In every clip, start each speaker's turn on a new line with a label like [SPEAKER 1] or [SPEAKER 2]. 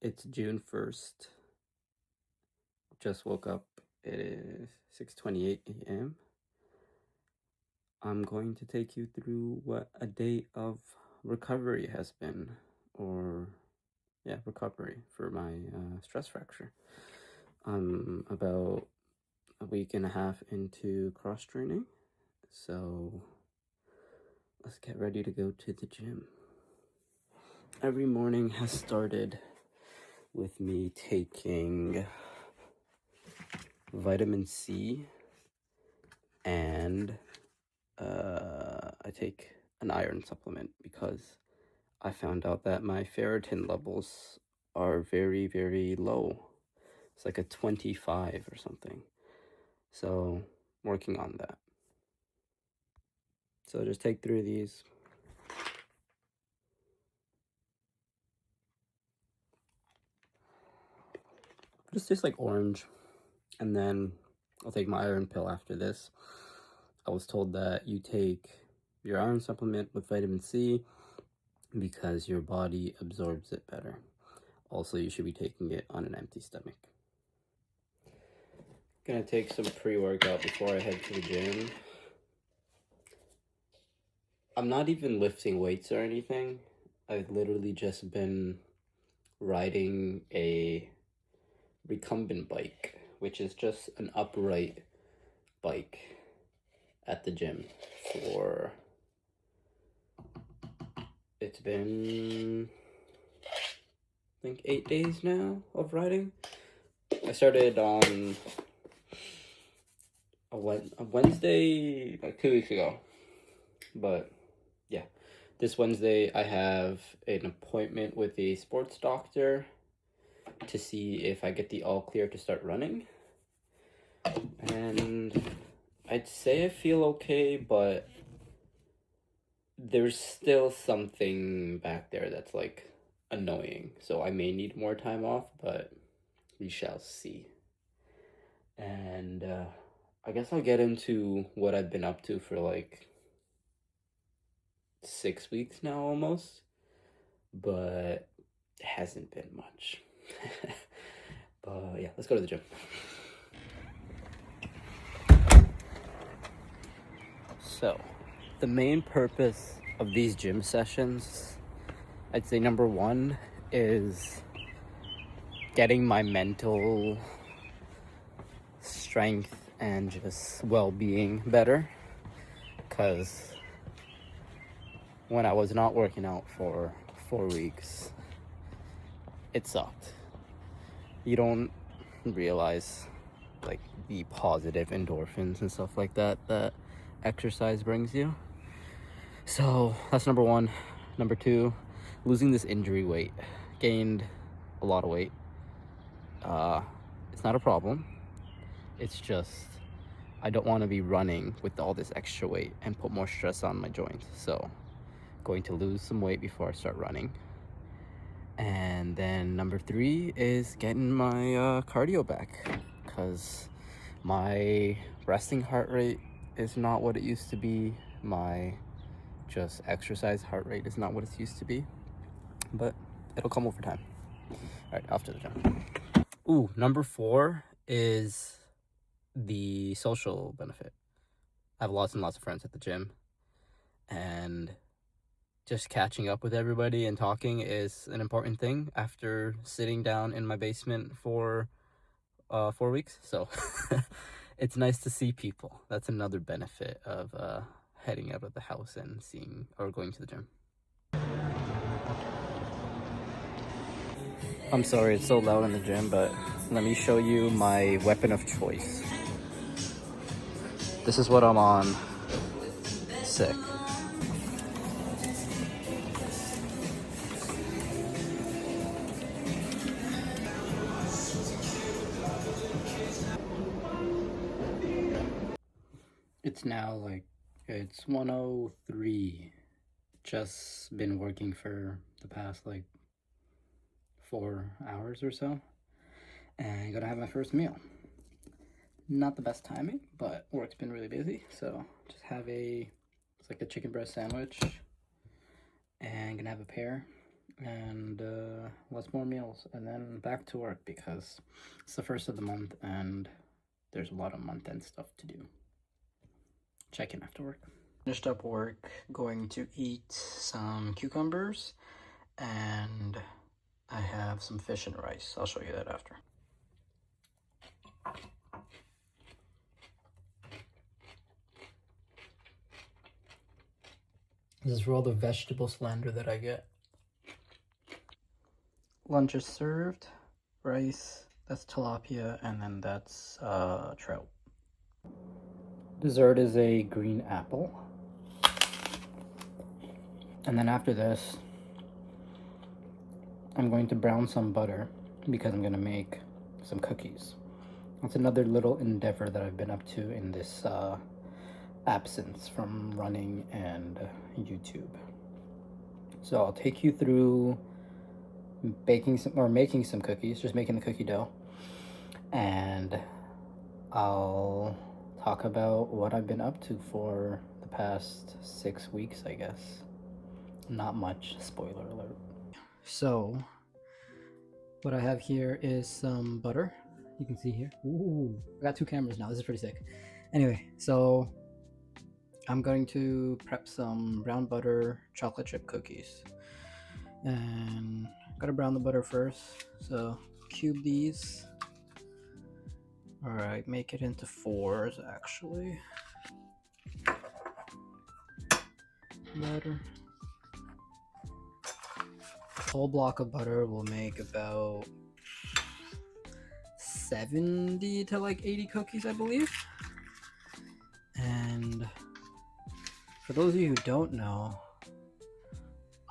[SPEAKER 1] It's June 1st. Just woke up. It is 6:28 a.m. I'm going to take you through what a day of recovery has been, or recovery for my stress fracture. I'm about a week and a half into cross training, so let's get ready to go to the gym. Every morning has started with me taking vitamin C and I take an iron supplement because I found out that my ferritin levels are very, very low. It's like a 25 or something. So, working on that. So, just take 3 of these. Just tastes like orange. And then I'll take my iron pill after this. I was told that you take your iron supplement with vitamin C because your body absorbs it better. Also, you should be taking it on an empty stomach. Gonna take some pre-workout before I head to the gym. I'm not even lifting weights or anything. I've literally just been riding a recumbent bike, which is just an upright bike at the gym for, it's been, I think 8 days now of riding. I started on a Wednesday, like 2 weeks ago. But yeah, this Wednesday I have an appointment with a sports doctor to see if I get the all clear to start running. And I'd say I feel okay, but there's still something back there that's like annoying. So I may need more time off, but we shall see. And I guess I'll get into what I've been up to for like 6 weeks now almost, but it hasn't been much. But yeah, let's go to the gym. So, the main purpose of these gym sessions, I'd say number one is getting my mental strength and just well-being better, because when I was not working out for 4 weeks, it sucked. You don't realize like the positive endorphins and stuff like that exercise brings you. So that's number one. Number two, losing this injury weight. Gained a lot of weight. It's not a problem. It's just I don't want to be running with all this extra weight and put more stress on my joints. So going to lose some weight before I start running. And then number three is getting my cardio back, because my resting heart rate is not what it used to be. My just exercise heart rate is not what it used to be, but it'll come over time. All right, off to the gym. Ooh, number four is the social benefit. I have lots and lots of friends at the gym, and just catching up with everybody and talking is an important thing after sitting down in my basement for 4 weeks. So it's nice to see people. That's another benefit of heading out of the house and seeing or going to the gym. I'm sorry it's so loud in the gym, but let me show you my weapon of choice. This is what I'm on. Sick. It's now like, it's 1:03. Just been working for the past like 4 hours or so, and gonna have my first meal. Not the best timing, but work's been really busy, so just have it's like a chicken breast sandwich, and gonna have a pear and lots more meals, and then back to work because it's the first of the month and there's a lot of month-end stuff to do. Check in after work. Finished up work, going to eat some cucumbers, and I have some fish and rice. I'll show you that after. This is for all the vegetable slander that I get. Lunch is served. Rice, that's tilapia, and then that's trout. Dessert is a green apple. And then after this, I'm going to brown some butter because I'm going to make some cookies. That's another little endeavor that I've been up to in this absence from running and YouTube. So I'll take you through making some cookies, just making the cookie dough, and I'll talk about what I've been up to for the past 6 weeks, I guess. Not much, spoiler alert. So what I have here is some butter. You can see here. Ooh, I got 2 cameras now. This is pretty sick. Anyway, so I'm going to prep some brown butter chocolate chip cookies. And gotta brown the butter first. So cube these. Alright, make it into 4s actually. Butter. Whole block of butter will make about 70 to like 80 cookies, I believe. And for those of you who don't know,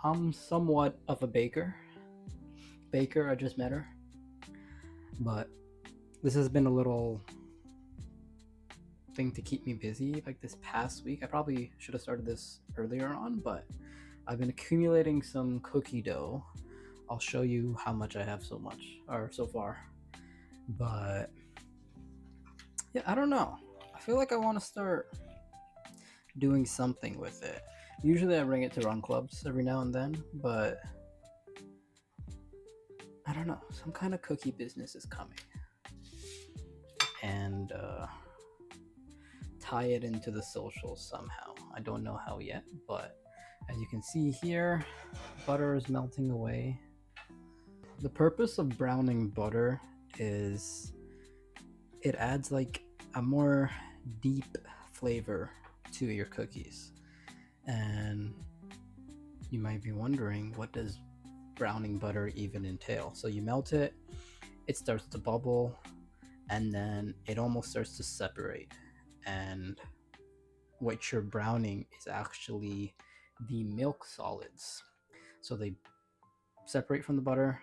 [SPEAKER 1] I'm somewhat of a baker. I just met her. But this has been a little thing to keep me busy like this past week. I probably should have started this earlier on, but I've been accumulating some cookie dough. I'll show you how much I have so far. But yeah, I don't know. I feel like I want to start doing something with it. Usually I bring it to run clubs every now and then, but I don't know. Some kind of cookie business is coming. And tie it into the socials somehow. I don't know how yet, but as you can see here, butter is melting away. The purpose of browning butter is it adds like a more deep flavor to your cookies. And you might be wondering, what does browning butter even entail? So you melt it, it starts to bubble, and then it almost starts to separate. And what you're browning is actually the milk solids. So they separate from the butter,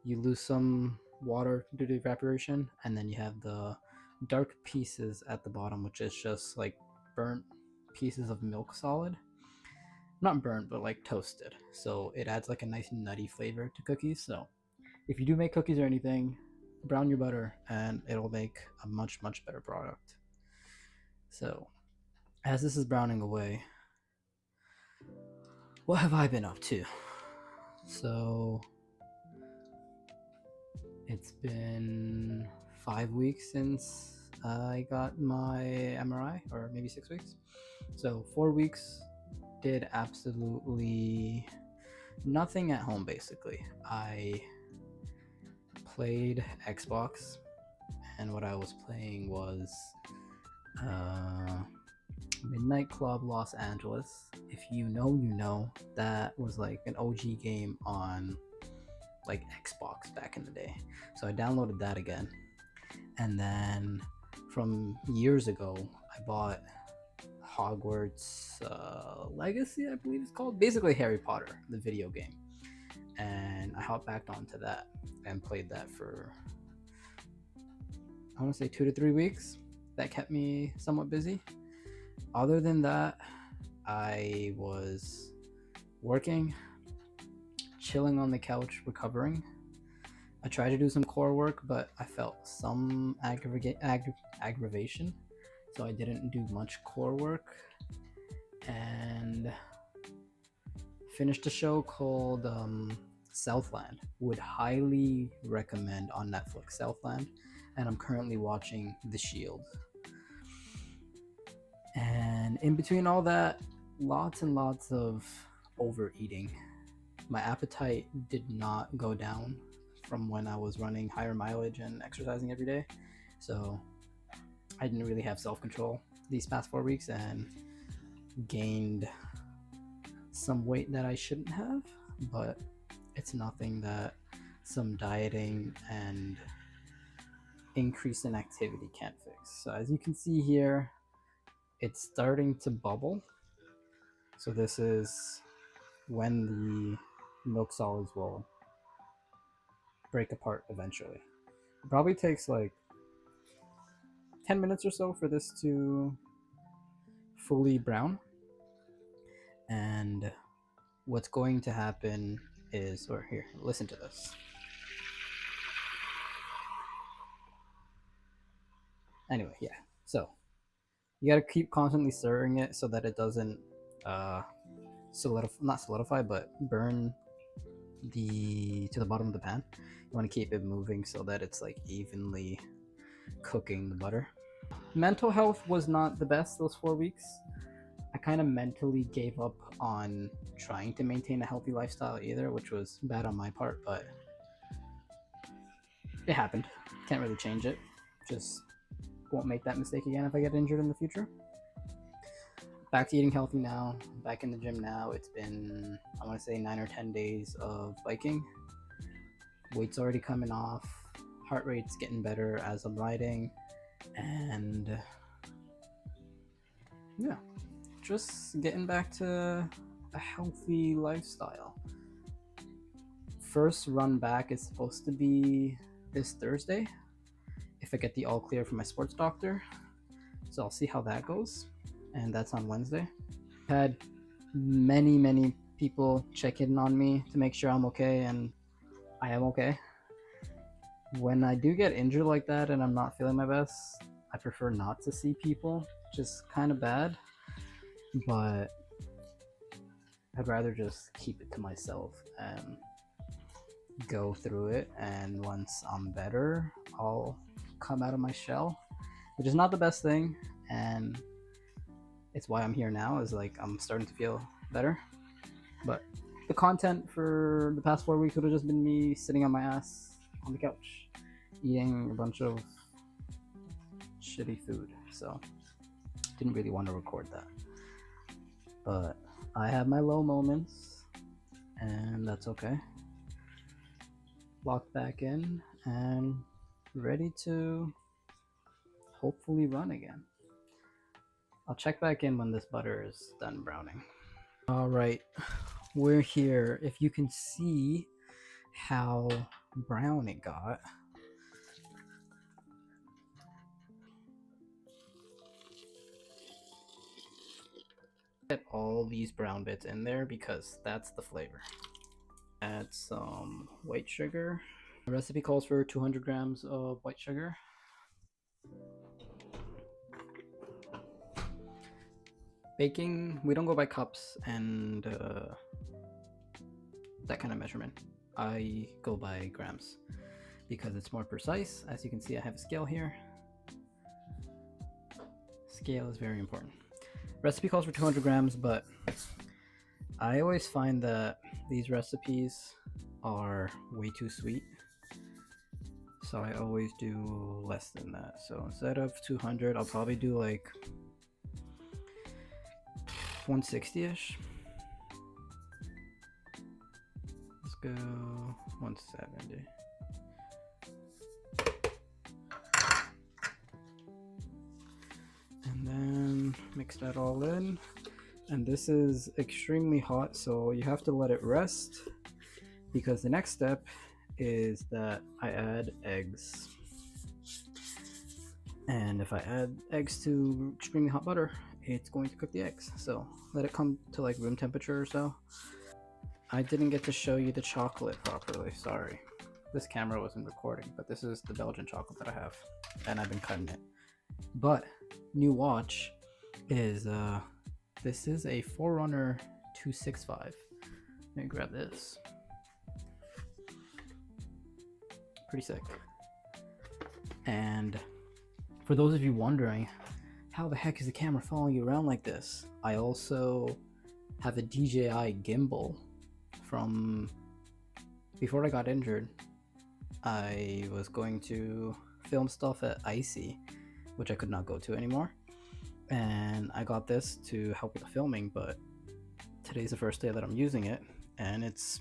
[SPEAKER 1] you lose some water due to evaporation, and then you have the dark pieces at the bottom, which is just like burnt pieces of milk solid. Not burnt, but like toasted. So it adds like a nice nutty flavor to cookies. So if you do make cookies or anything, brown your butter and it'll make a much better product. So as this is browning away, what have I been up to? So it's been 5 weeks since I got my MRI, or maybe 6 weeks. So 4 weeks did absolutely nothing at home. Basically, I played Xbox, and what I was playing was Midnight Club Los Angeles. If you know, you know. That was like an OG game on like Xbox back in the day. So I downloaded that again. And then from years ago, I bought Hogwarts Legacy, I believe it's called. Basically Harry Potter, the video game. And I hopped back onto that and played that for, I want to say 2 to 3 weeks. That kept me somewhat busy. Other than that, I was working, chilling on the couch, recovering. I tried to do some core work, but I felt some aggravation, so I didn't do much core work. And Finished a show called Southland. Would highly recommend on Netflix, Southland. And I'm currently watching The Shield. And in between all that, lots and lots of overeating. My appetite did not go down from when I was running higher mileage and exercising every day. So I didn't really have self-control these past 4 weeks and gained some weight that I shouldn't have, but it's nothing that some dieting and increase in activity can't fix. So as you can see here, it's starting to bubble. So this is when the milk solids will break apart eventually. It probably takes like 10 minutes or so for this to fully brown. And what's going to happen is, or here, listen to this. Anyway, yeah. So you gotta keep constantly stirring it so that it doesn't not solidify, but burn to the bottom of the pan. You want to keep it moving so that it's like evenly cooking the butter. Mental health was not the best those 4 weeks. I kind of mentally gave up on trying to maintain a healthy lifestyle either, which was bad on my part, but it happened. Can't really change it. Just won't make that mistake again if I get injured in the future. Back to eating healthy now, back in the gym now. It's been, I want to say 9 or 10 days of biking. Weight's already coming off, heart rate's getting better as I'm riding, and yeah, just getting back to a healthy lifestyle. First run back is supposed to be this Thursday, if I get the all clear from my sports doctor. So I'll see how that goes, and that's on Wednesday. Had many people check in on me to make sure I'm okay, and I am okay. When I do get injured like that and I'm not feeling my best, I prefer not to see people, just kind of bad, but I'd rather just keep it to myself and go through it, and once I'm better, I'll come out of my shell, which is not the best thing, and it's why I'm here now, is like I'm starting to feel better. But the content for the past 4 weeks would have just been me sitting on my ass on the couch eating a bunch of shitty food, so didn't really want to record that. But I have my low moments, and that's okay. Locked back in and ready to hopefully run again. I'll check back in when this butter is done browning. All right, we're here. If you can see how brown it got. Get all these brown bits in there because that's the flavor. Add some white sugar. The recipe calls for 200 grams of white sugar. Baking, we don't go by cups and that kind of measurement. I go by grams because it's more precise. As you can see, I have a scale here. Scale is very important. Recipe calls for 200 grams, but I always find that these recipes are way too sweet, so I always do less than that. So instead of 200, I'll probably do like 160-ish. Let's go 170. And then mix that all in. And this is extremely hot, so you have to let it rest, because the next step is that I add eggs. And if I add eggs to extremely hot butter, it's going to cook the eggs. So let it come to like room temperature or so. I didn't get to show you the chocolate properly, sorry. This camera wasn't recording, but this is the Belgian chocolate that I have, and I've been cutting it. But new watch is this is a Forerunner 265. Let me grab this. Pretty sick. And for those of you wondering, how the heck is the camera following you around like this? I also have a DJI gimbal from before I got injured. I was going to film stuff at Icy, which I could not go to anymore. And I got this to help with the filming, but today's the first day that I'm using it, and it's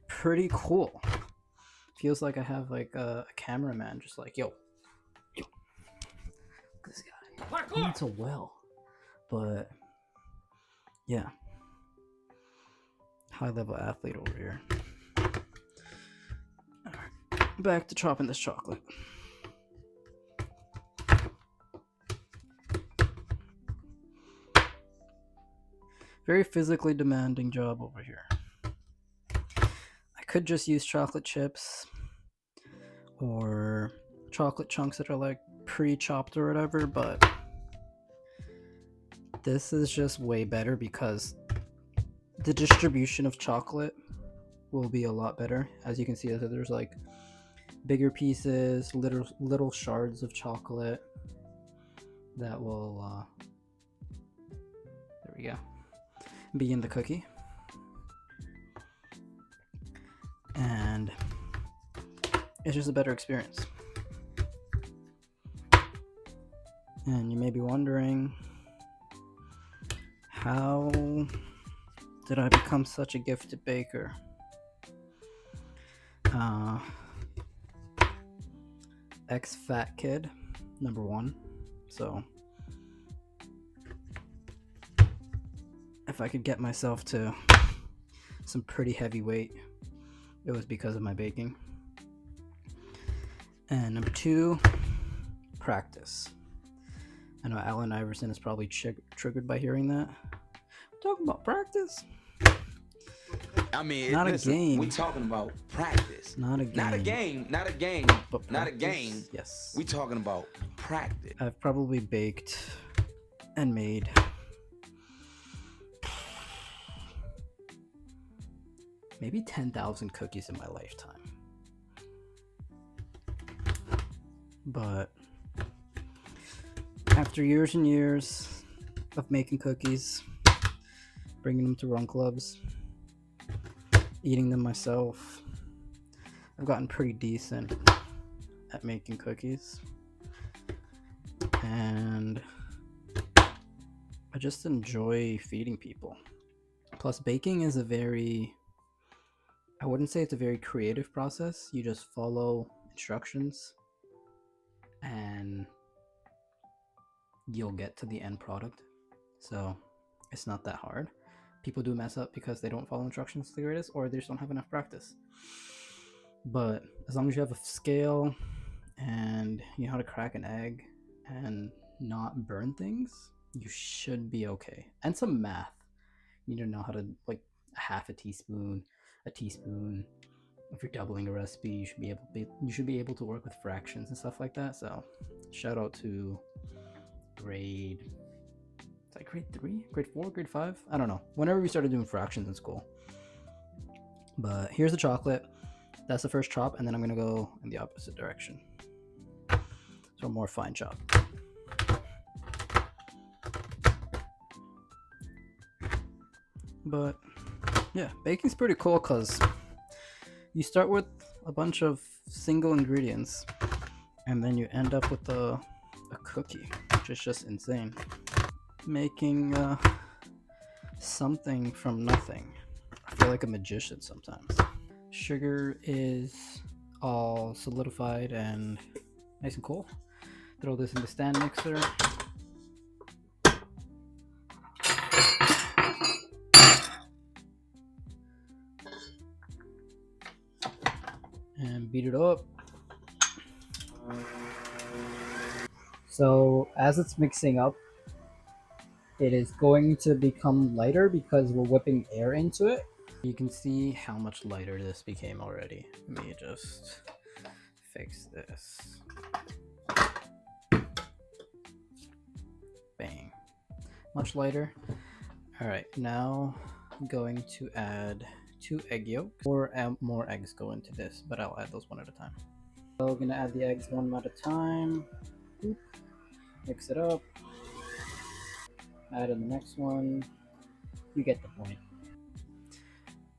[SPEAKER 1] pretty cool. Feels like I have like a cameraman just like, yo, this guy. He needs a well. But yeah. High level athlete over here. Alright. Back to chopping this chocolate. Very physically demanding job over here. I could just use chocolate chips or chocolate chunks that are like pre-chopped or whatever, but this is just way better because the distribution of chocolate will be a lot better. As you can see, there's like bigger pieces, little shards of chocolate that will there we go, be in the cookie. And it's just a better experience. And you may be wondering, how did I become such a gifted baker? Ex-fat kid, number one. So if I could get myself to some pretty heavy weight, it was because of my baking. And number two, practice. I know Allen Iverson is probably triggered by hearing that. Talking about practice.
[SPEAKER 2] I mean,
[SPEAKER 1] not
[SPEAKER 2] listen,
[SPEAKER 1] a game.
[SPEAKER 2] We talking about practice.
[SPEAKER 1] Not a game.
[SPEAKER 2] Not a game. Not a game.
[SPEAKER 1] But practice,
[SPEAKER 2] not a game.
[SPEAKER 1] Yes.
[SPEAKER 2] We talking about practice.
[SPEAKER 1] I've probably baked and made maybe 10,000 cookies in my lifetime. But after years and years of making cookies, bringing them to run clubs, eating them myself, I've gotten pretty decent at making cookies. And I just enjoy feeding people. Plus, baking is I wouldn't say it's a very creative process. You just follow instructions and you'll get to the end product. So it's not that hard. People do mess up because they don't follow instructions the greatest, or they just don't have enough practice. But as long as you have a scale and you know how to crack an egg and not burn things, you should be okay. And some math. You need to know how to, like, half a teaspoon. If you're doubling a recipe, you should be able to work with fractions and stuff like that. So shout out to grade 3, grade 4, grade 5, I don't know, whenever we started doing fractions in school. But here's the chocolate. That's the first chop, and then I'm gonna go in the opposite direction, so more fine chop. But yeah, baking's pretty cool because you start with a bunch of single ingredients and then you end up with a cookie, which is just insane. Making something from nothing. I feel like a magician sometimes. Sugar is all solidified and nice and cool. Throw this in the stand mixer. And beat it up. So as it's mixing up, it is going to become lighter because we're whipping air into it. You can see how much lighter this became already. Let me just fix this. Bang. Much lighter. All right, now I'm going to add 2 egg yolks. 4 more eggs go into this, but I'll add those one at a time. So I'm gonna add the eggs one at a time. Boop. Mix it up. Add in the next one. You get the point.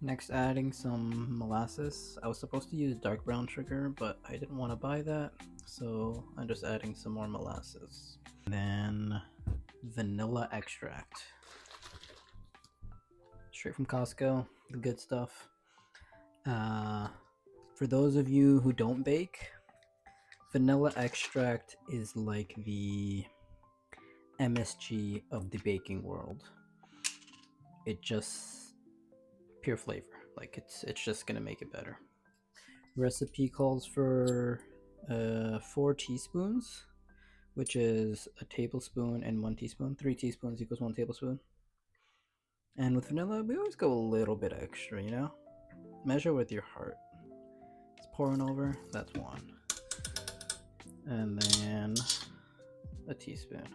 [SPEAKER 1] Next, adding some molasses. I was supposed to use dark brown sugar, but I didn't want to buy that, so I'm just adding some more molasses. Then vanilla extract. Straight from Costco, the good stuff. For those of you who don't bake, vanilla extract is like the MSG of the baking world. It just pure flavor, like it's just gonna make it better. Recipe calls for 4 teaspoons, which is a tablespoon and 1 teaspoon. 3 teaspoons equals 1 tablespoon. And with vanilla, we always go a little bit extra, you know? Measure with your heart. It's pouring over, that's 1. And then a teaspoon.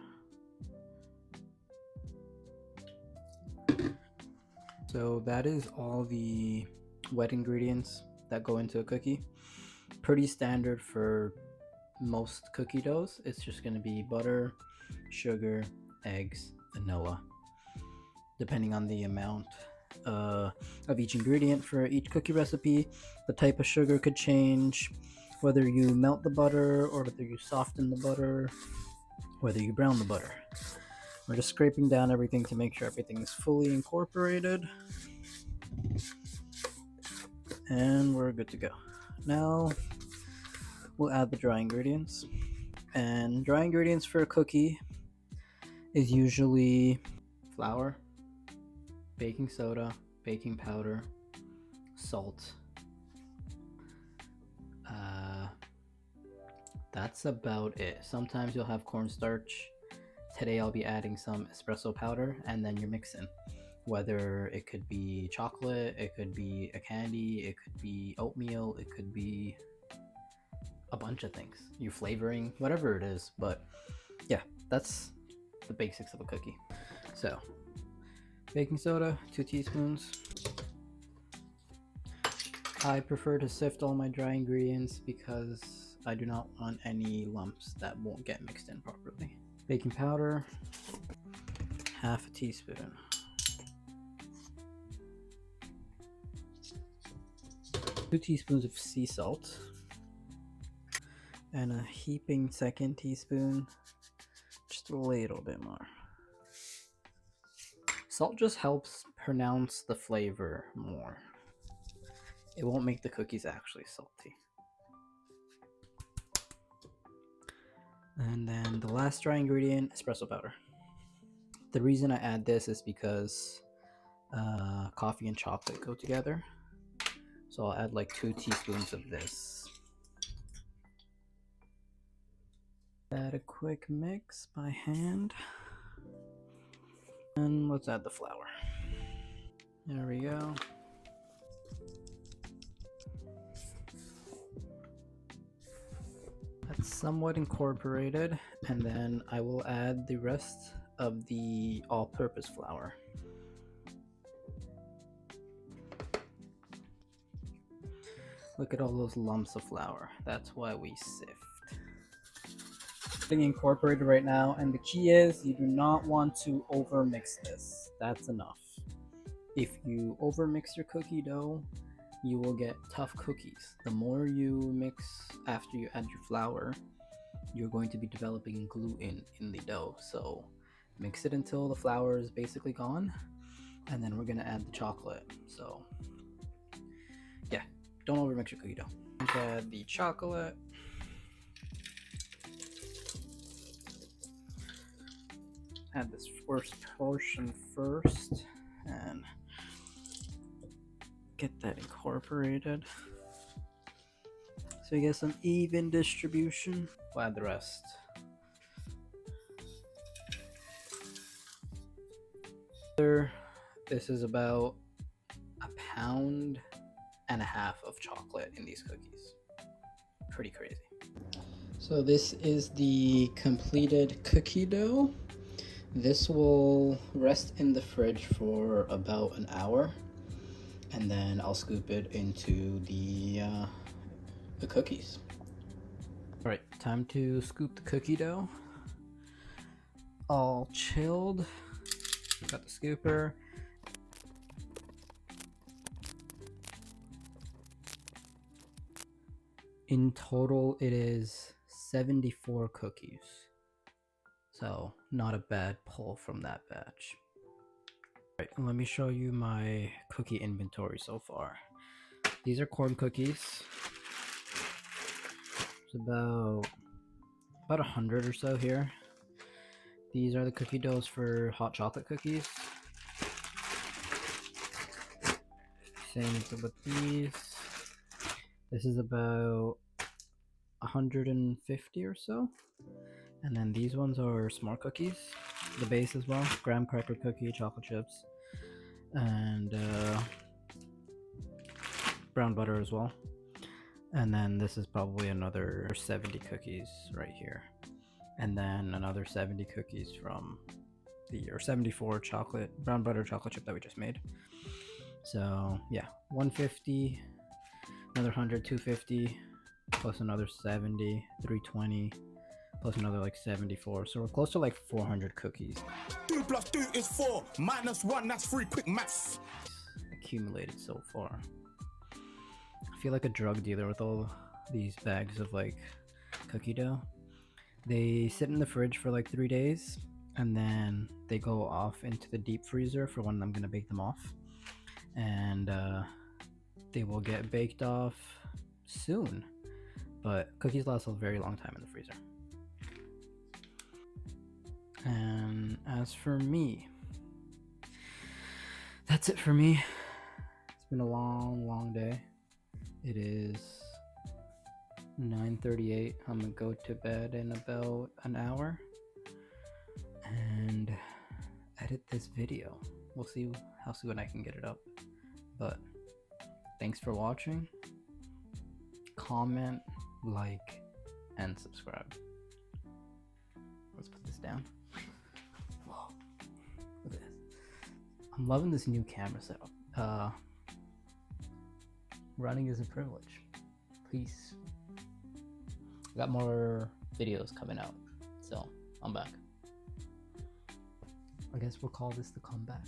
[SPEAKER 1] So that is all the wet ingredients that go into a cookie. Pretty standard for most cookie doughs. It's just going to be butter, sugar, eggs, vanilla. Depending on the amount of each ingredient for each cookie recipe, the type of sugar could change, whether you melt the butter or whether you soften the butter, whether you brown the butter. We're just scraping down everything to make sure everything is fully incorporated. And we're good to go. Now we'll add the dry ingredients. And dry ingredients for a cookie is usually flour, baking soda, baking powder, salt. That's about it. Sometimes you'll have cornstarch. Today I'll be adding some espresso powder, and then you're mixing. Whether it could be chocolate, it could be a candy, it could be oatmeal, it could be a bunch of things. You're flavoring, whatever it is. But yeah, that's the basics of a cookie. So, baking soda, 2 teaspoons. I prefer to sift all my dry ingredients because I do not want any lumps that won't get mixed in properly. Baking powder, half a teaspoon. Two teaspoons of sea salt. And a heaping second teaspoon. Just a little bit more. Salt just helps pronounce the flavor more. It won't make the cookies actually salty. And then the last dry ingredient, espresso powder. The reason I add this is because coffee and chocolate go together. So I'll add like 2 teaspoons of this. Add a quick mix by hand. And let's add the flour. There we go. That's somewhat incorporated, and then I will add the rest of the all-purpose flour. Look at all those lumps of flour. That's why we sift. Being incorporated right now, and the key is you do not want to over mix this. That's enough. If you over mix your cookie dough, you will get tough cookies. The more you mix after you add your flour, you're going to be developing gluten in the dough. So mix it until the flour is basically gone, and then we're gonna add the chocolate. So yeah, don't over mix your cookie dough. Add the chocolate. Add this first portion first, and get that incorporated so you get some even distribution. We'll add the rest. This is about 1.5 pounds of chocolate in these cookies. Pretty crazy. So this is the completed cookie dough. This will rest in the fridge for about an hour. and then I'll scoop it into the cookies. All right, time to scoop the cookie dough. All chilled. Got the scooper. In total, it is 74 cookies. So not a bad pull from that batch. All right, let me show you my cookie inventory so far. These are corn cookies. It's about 100 or so here. These are the cookie doughs for hot chocolate cookies. Same with these. This is about 150 or so. And then these ones are s'more cookies, the base as well, graham cracker cookie, chocolate chips, and brown butter as well. And then this is probably another 70 cookies right here. And then another 70 cookies from or 74 chocolate, brown butter chocolate chip that we just made. So yeah, 150, another 100, 250, plus another 70, 320, plus another like 74. So we're close to like 400 cookies.
[SPEAKER 3] 2 + 2 is 4, -1, that's 3, quick maths.
[SPEAKER 1] Accumulated so far. I feel like a drug dealer with all these bags of like cookie dough. They sit in the fridge for like 3 days, and then they go off into the deep freezer for when I'm gonna bake them off. And they will get baked off soon. But cookies last a very long time in the freezer. And as for me, that's it for me. It's been a long day. It is 9:38. I'm gonna go to bed in about an hour and edit this video. We'll see how soon I can get it up. But thanks for watching. Comment, like, and subscribe. Let's put this down. Whoa, look at this. I'm loving this new camera setup. Running is a privilege. Peace. Got more videos coming out, so I'm back. I guess we'll call this the comeback.